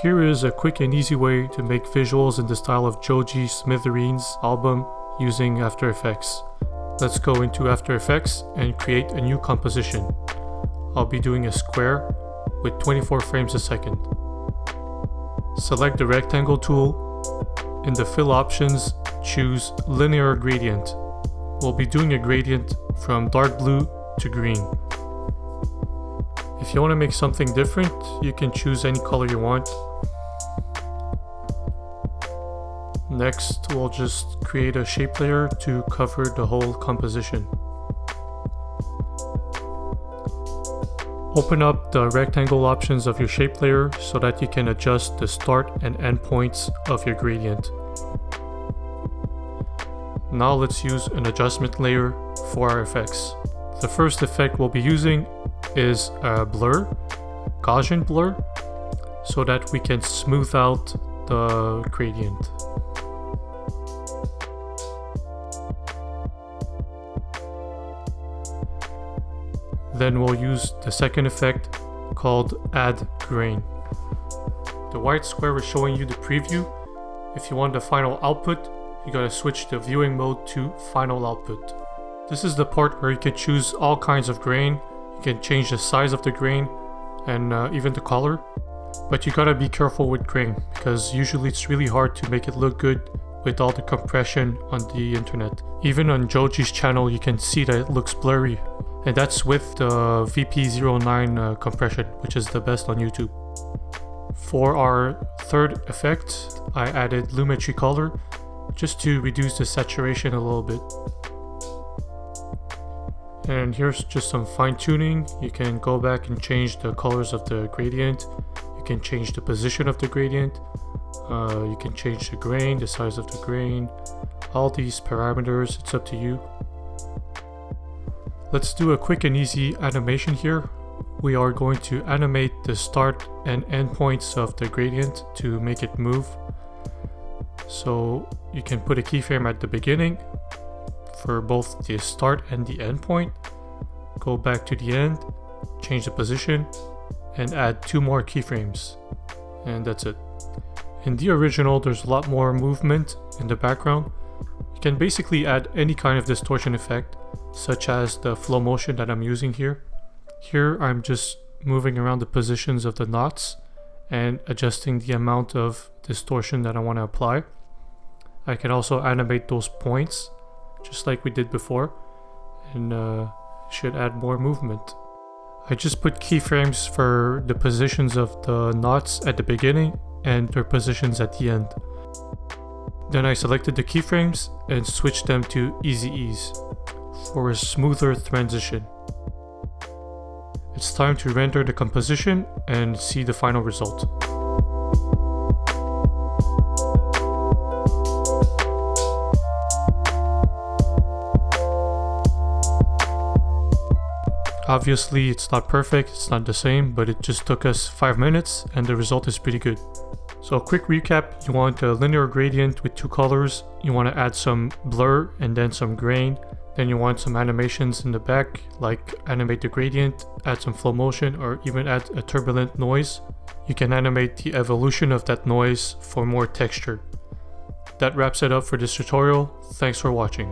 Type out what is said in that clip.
Here is a quick and easy way to make visuals in the style of Joji Smithereens' album using After Effects. Let's go into After Effects and create a new composition. I'll be doing a square with 24 frames a second. Select the rectangle tool. In the fill options, choose linear gradient. We'll be doing a gradient from dark blue to green. If you want to make something different, you can choose any color you want. Next, we'll just create a shape layer to cover the whole composition. Open up the rectangle options of your shape layer so that you can adjust the start and end points of your gradient. Now let's use an adjustment layer for our effects. The first effect we'll be using is a blur, Gaussian blur, so that we can smooth out the gradient. Then we'll use the second effect called Add Grain. The white square is showing you the preview. If you want the final output, you gotta switch the viewing mode to Final Output. This is the part where you can choose all kinds of grain. You can change the size of the grain and even the color. But you gotta be careful with grain because usually it's really hard to make it look good with all the compression on the internet. Even on Joji's channel you can see that it looks blurry. And that's with the VP09 compression, which is the best on YouTube. For our third effect, I added Lumetri color just to reduce the saturation a little bit. And here's just some fine tuning. You can go back and change the colors of the gradient. You can change the position of the gradient. You can change the grain, the size of the grain. All these parameters, it's up to you. Let's do a quick and easy animation here. We are going to animate the start and end points of the gradient to make it move. So you can put a keyframe at the beginning for both the start and the end point. Go back to the end, change the position, and add 2 more keyframes. And that's it. In the original, there's a lot more movement in the background. You can basically add any kind of distortion effect, such as the flow motion that I'm using here. Here I'm just moving around the positions of the knots and adjusting the amount of distortion that I want to apply. I can also animate those points, just like we did before, and should add more movement. I just put keyframes for the positions of the knots at the beginning and their positions at the end. Then I selected the keyframes and switched them to Easy Ease for a smoother transition. It's time to render the composition and see the final result. Obviously it's not perfect, it's not the same, but it just took us 5 minutes and the result is pretty good. So a quick recap, you want a linear gradient with 2 colors, you want to add some blur and then some grain, then you want some animations in the back, like animate the gradient, add some flow motion, or even add a turbulent noise. You can animate the evolution of that noise for more texture. That wraps it up for this tutorial. Thanks for watching.